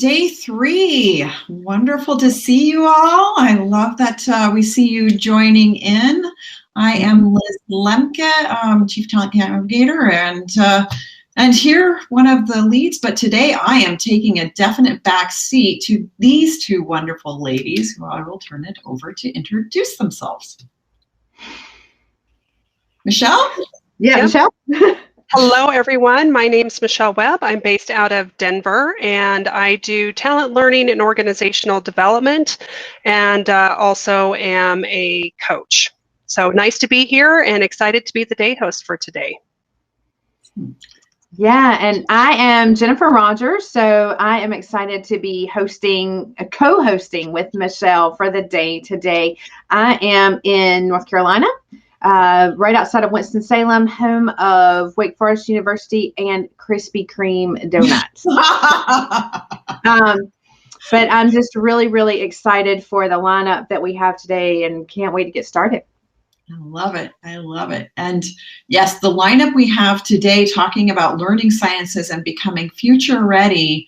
Day 3. Wonderful to see you all. I love that we see you joining in. I am Liz Lembke, Chief Talent Navigator, and here one of the leads, but today I am taking a definite back seat to these two wonderful ladies who I will turn it over to introduce themselves. Michelle? Yeah, yep. Michelle? Hello, everyone. My name is Michelle Webb. I'm based out of Denver, and I do talent learning and organizational development, and also am a coach. So nice to be here and excited to be the day host for today. Yeah, and I am Jennifer Rogers, so I am excited to be co-hosting with Michelle for the day today. I am in North Carolina. Right outside of Winston-Salem, home of Wake Forest University and Krispy Kreme donuts. But I'm just really, really excited for the lineup that we have today and can't wait to get started. I love it. I love it. And yes, the lineup we have today talking about learning sciences and becoming future ready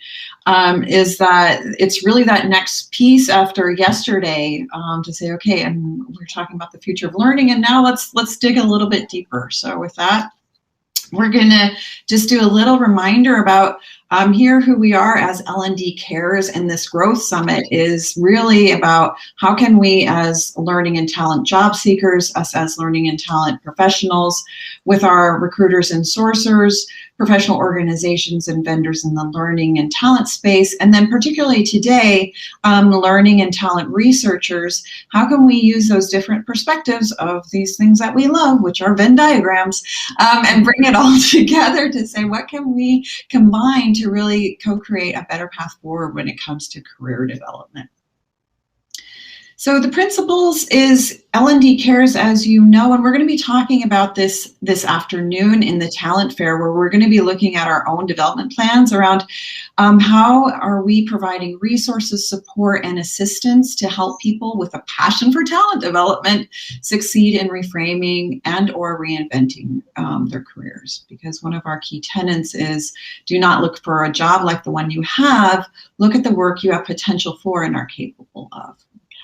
is that it's really that next piece after yesterday to say, okay, and we're talking about the future of learning, and now let's dig a little bit deeper. So with that, we're going to just do a little reminder about here who we are as L&D Cares, and this Growth Summit is really about how can we as learning and talent job seekers, us as learning and talent professionals, with our recruiters and sourcers, professional organizations and vendors in the learning and talent space, and then particularly today, learning and talent researchers, how can we use those different perspectives of these things that we love, which are Venn diagrams, and bring it all together to say, what can we combine to really co-create a better path forward when it comes to career development. So the principles is L&D Cares, as you know, and we're going to be talking about this afternoon in the Talent Fair, where we're going to be looking at our own development plans around how are we providing resources, support, and assistance to help people with a passion for talent development succeed in reframing and or reinventing their careers. Because one of our key tenets is do not look for a job like the one you have, look at the work you have potential for and are capable of.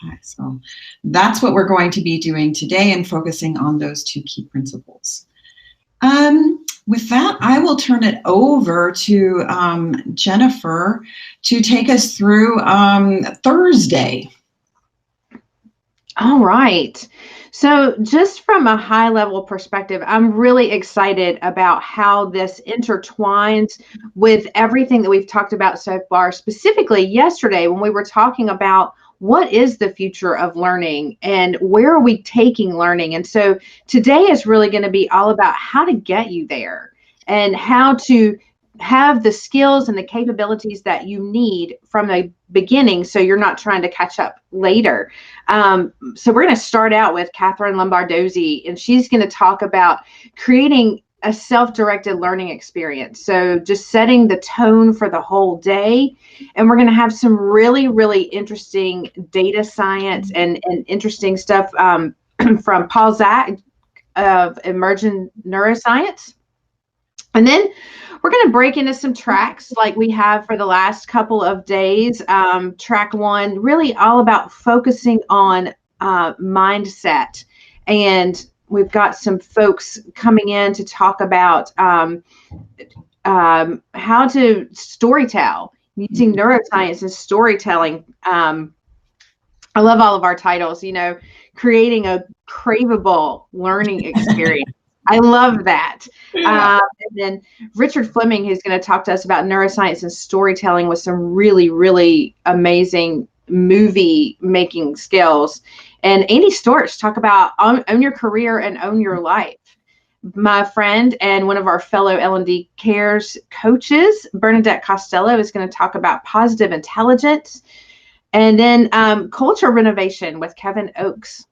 Okay, so that's what we're going to be doing today and focusing on those two key principles. With that, I will turn it over to Jennifer to take us through Thursday. All right. So just from a high level perspective, I'm really excited about how this intertwines with everything that we've talked about so far, specifically yesterday when we were talking about what is the future of learning and where are we taking learning? And so today is really going to be all about how to get you there and how to have the skills and the capabilities that you need from the beginning so you're not trying to catch up later. So we're going to start out with Catherine Lombardozzi, and she's going to talk about creating a self-directed learning experience. So just setting the tone for the whole day. And we're going to have some really, really interesting data science and interesting stuff from Paul Zach of Emergent Neuroscience. And then we're going to break into some tracks like we have for the last couple of days. Track 1, really all about focusing on mindset. And we've got some folks coming in to talk about how to storytell using neuroscience and storytelling. I love all of our titles, you know, creating a craveable learning experience. I love that. And then Richard Fleming, who's going to talk to us about neuroscience and storytelling with some really, really amazing movie making skills. And Andy Storch talk about own your career and own your life. My friend and one of our fellow L&D Cares coaches, Bernadette Costello, is going to talk about positive intelligence. And then culture renovation with Kevin Oakes.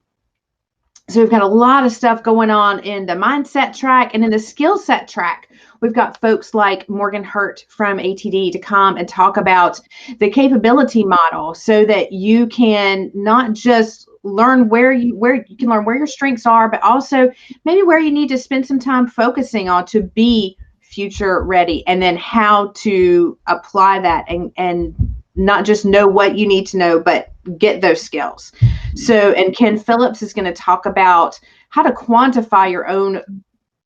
So we've got a lot of stuff going on in the mindset track, and in the skill set track, we've got folks like Morgan Hurt from ATD to come and talk about the capability model so that you can not just learn where you can learn where your strengths are, but also maybe where you need to spend some time focusing on to be future ready, and then how to apply that and not just know what you need to know, but get those skills. So, and Ken Phillips is going to talk about how to quantify your own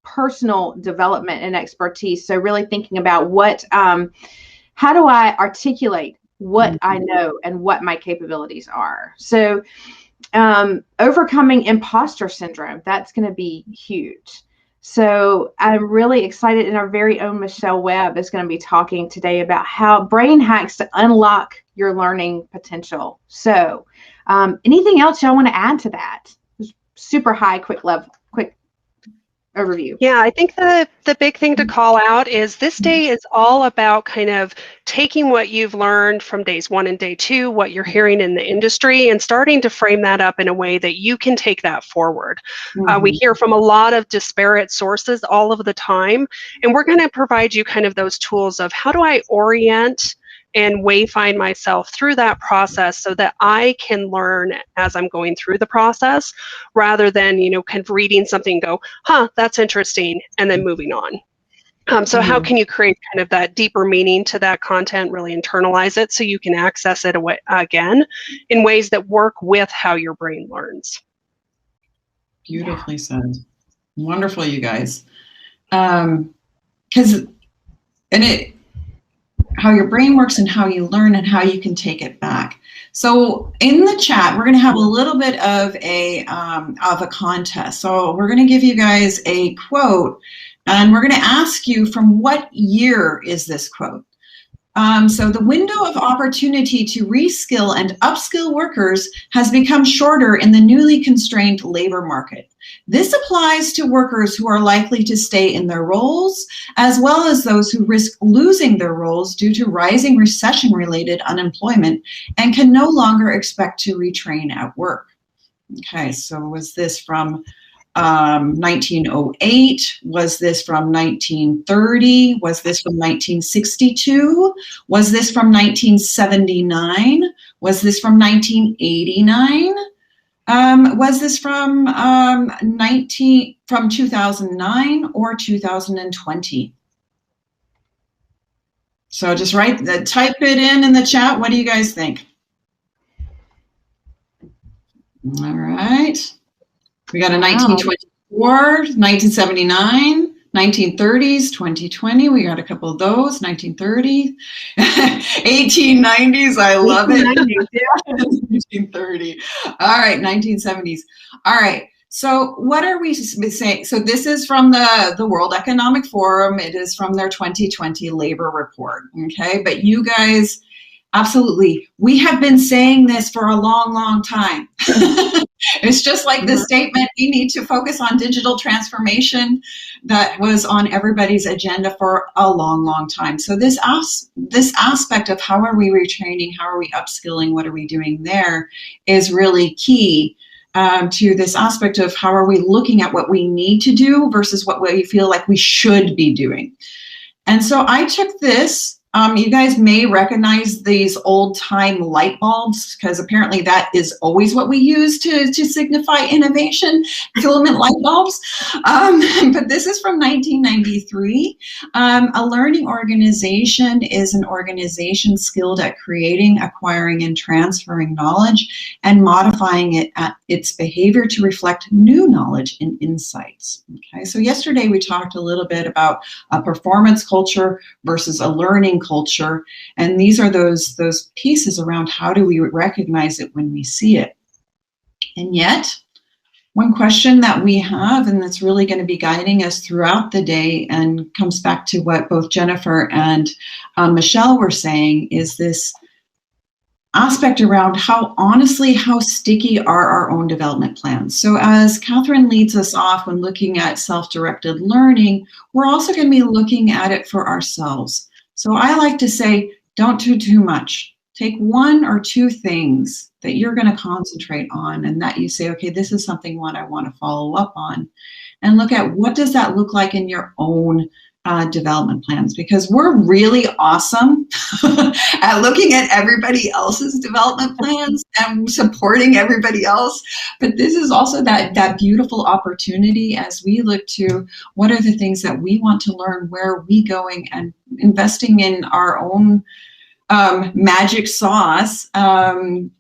personal development and expertise. So really thinking about how do I articulate what I know and what my capabilities are. So overcoming imposter syndrome, that's going to be huge. So I'm really excited, and our very own Michelle Webb is going to be talking today about how brain hacks to unlock your learning potential. So anything else y'all want to add to that? Super high, quick overview. Yeah, I think the big thing to call out is this day is all about kind of taking what you've learned from days 1 and day 2, what you're hearing in the industry, and starting to frame that up in a way that you can take that forward. We hear from a lot of disparate sources all of the time, and we're going to provide you kind of those tools of how do I orient and wayfind myself through that process so that I can learn as I'm going through the process, rather than, kind of reading something and go, that's interesting, and then moving on. So how can you create kind of that deeper meaning to that content, really internalize it so you can access it again in ways that work with how your brain learns? Beautifully said. Wonderful, you guys. How your brain works and how you learn and how you can take it back. So in the chat, we're going to have a little bit of a contest. So we're going to give you guys a quote, and we're going to ask you, from what year is this quote? So the window of opportunity to reskill and upskill workers has become shorter in the newly constrained labor market. This applies to workers who are likely to stay in their roles, as well as those who risk losing their roles due to rising recession-related unemployment and can no longer expect to retrain at work. Okay, so was this from 1908? Was this from 1930? Was this from 1962? Was this from 1979? Was this from 1989? Was this from 2009 or 2020? So just type it in the chat. What do you guys think? All right. We got a 1924, 1979, 1930s, 2020. We got a couple of those, 1930, 1890s. I love it. 1930. All right, 1970s. All right. So what are we saying? So this is from the World Economic Forum. It is from their 2020 labor report. Okay. But you guys, absolutely. We have been saying this for a long, long time. It's just like the statement, we need to focus on digital transformation, that was on everybody's agenda for a long, long time. So this aspect of how are we retraining, how are we upskilling, what are we doing there, is really key to this aspect of how are we looking at what we need to do versus what we feel like we should be doing. And so I took this. You guys may recognize these old-time light bulbs, because apparently that is always what we use to signify innovation, filament light bulbs. But this is from 1993. A learning organization is an organization skilled at creating, acquiring, and transferring knowledge and modifying its behavior to reflect new knowledge and insights. Okay, so yesterday we talked a little bit about a performance culture versus a learning culture, and these are those pieces around how do we recognize it when we see it. And yet, one question that we have, and that's really going to be guiding us throughout the day and comes back to what both Jennifer and Michelle were saying, is this aspect around how sticky are our own development plans. So as Catherine leads us off when looking at self-directed learning, we're also going to be looking at it for ourselves. So I like to say, don't do too much. Take one or two things that you're going to concentrate on, and that you say, okay, this is something I want to follow up on, and look at what does that look like in your own development plans, because we're really awesome at looking at everybody else's development plans and supporting everybody else. But this is also that beautiful opportunity as we look to what are the things that we want to learn, where are we going, and investing in our own magic sauce,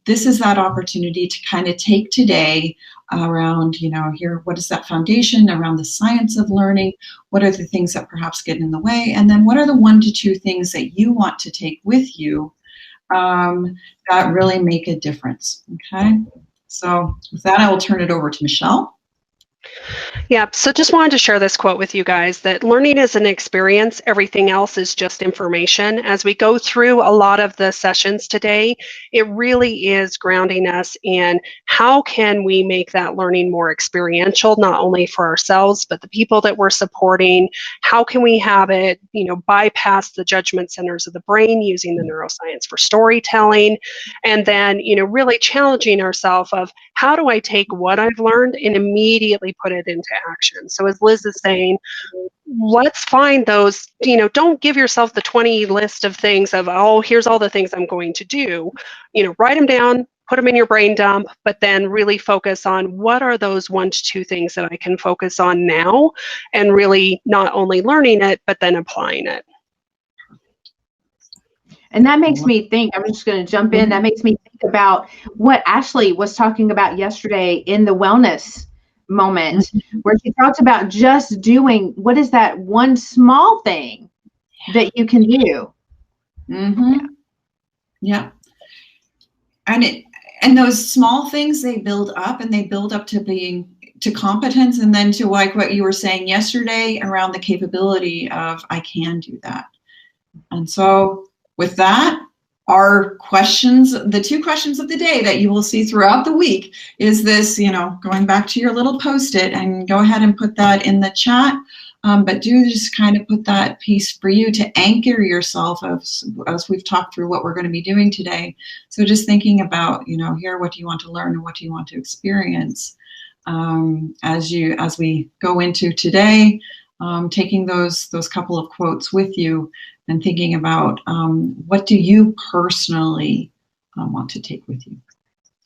this is that opportunity to kind of take today around, here, what is that foundation around the science of learning? What are the things that perhaps get in the way? And then what are the 1 to 2 things that you want to take with you that really make a difference? Okay. So with that, I will turn it over to Michelle. Yeah, so just wanted to share this quote with you guys, that learning is an experience. Everything else is just information. As we go through a lot of the sessions today, it really is grounding us in how can we make that learning more experiential, not only for ourselves, but the people that we're supporting. How can we have it, bypass the judgment centers of the brain using the neuroscience for storytelling, and then, really challenging ourselves of how do I take what I've learned and immediately put it into action. So as Liz is saying, let's find those, don't give yourself the 20 list of things of, oh, here's all the things I'm going to do. Write them down, put them in your brain dump, but then really focus on what are those 1 to 2 things that I can focus on now, and really not only learning it, but then applying it. And that makes me think, I'm just going to jump in, that makes me think about what Ashley was talking about yesterday in the wellness moment, where she talked about just doing, what is that one small thing that you can do? Yeah. And those small things, they build up, and they build up to competence, and then to like what you were saying yesterday around the capability of, I can do that. And so with that, our questions, the 2 questions of the day that you will see throughout the week is this, going back to your little Post-it, and go ahead and put that in the chat. But do just kind of put that piece for you to anchor yourself as we've talked through what we're going to be doing today. So just thinking about, here, what do you want to learn and what do you want to experience as we go into today, taking those couple of quotes with you and thinking about what do you personally want to take with you.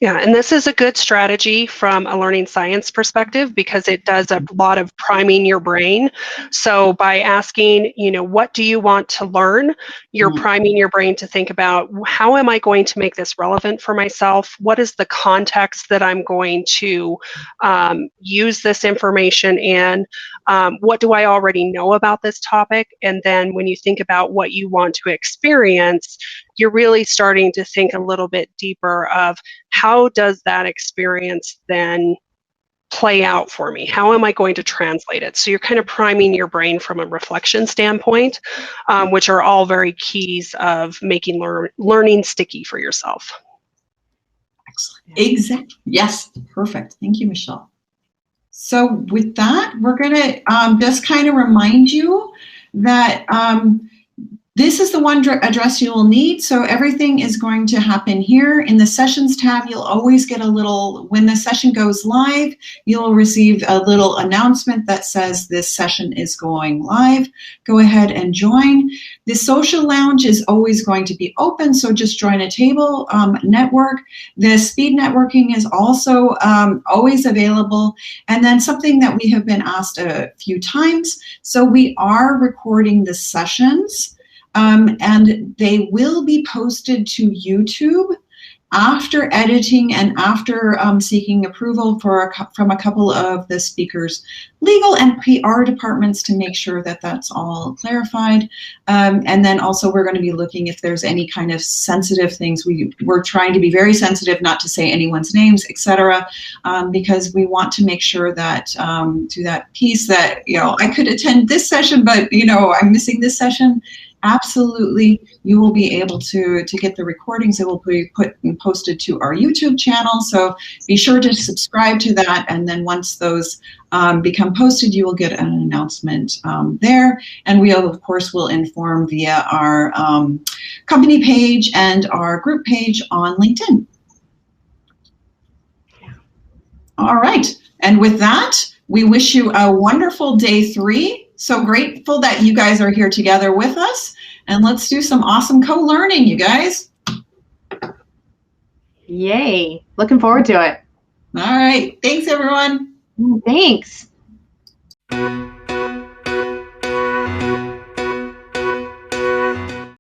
Yeah, and this is a good strategy from a learning science perspective, because it does a lot of priming your brain. So by asking, what do you want to learn? You're priming your brain to think about, how am I going to make this relevant for myself? What is the context that I'm going to use this information in? What do I already know about this topic? And then when you think about what you want to experience, you're really starting to think a little bit deeper of, how does that experience then play out for me? How am I going to translate it? So you're kind of priming your brain from a reflection standpoint, which are all very keys of making learning sticky for yourself. Excellent. Exactly. Yes. Perfect. Thank you, Michelle. So with that, we're going to just kind of remind you that this is the one address you will need. So everything is going to happen here in the sessions tab. You'll always get a little, when the session goes live, you'll receive a little announcement that says this session is going live. Go ahead and join. The social lounge is always going to be open, so just join a table network. The speed networking is also always available. And then something that we have been asked a few times, so we are recording the sessions. And they will be posted to YouTube after editing and after seeking approval from a couple of the speakers' legal and PR departments to make sure that that's all clarified. And then also we're going to be looking if there's any kind of sensitive things. We're trying to be very sensitive not to say anyone's names, etc., because we want to make sure that to that piece that, I could attend this session, but, I'm missing this session. Absolutely, you will be able to get the recordings. It will be put and posted to our YouTube channel, so be sure to subscribe to that, and then once those become posted, you will get an announcement there, and we, of course, will inform via our company page and our group page on LinkedIn. All right, and with that, we wish you a wonderful day 3. So grateful that you guys are here together with us, and let's do some awesome co-learning, you guys. Yay. Looking forward to it. All right. Thanks, everyone. Thanks.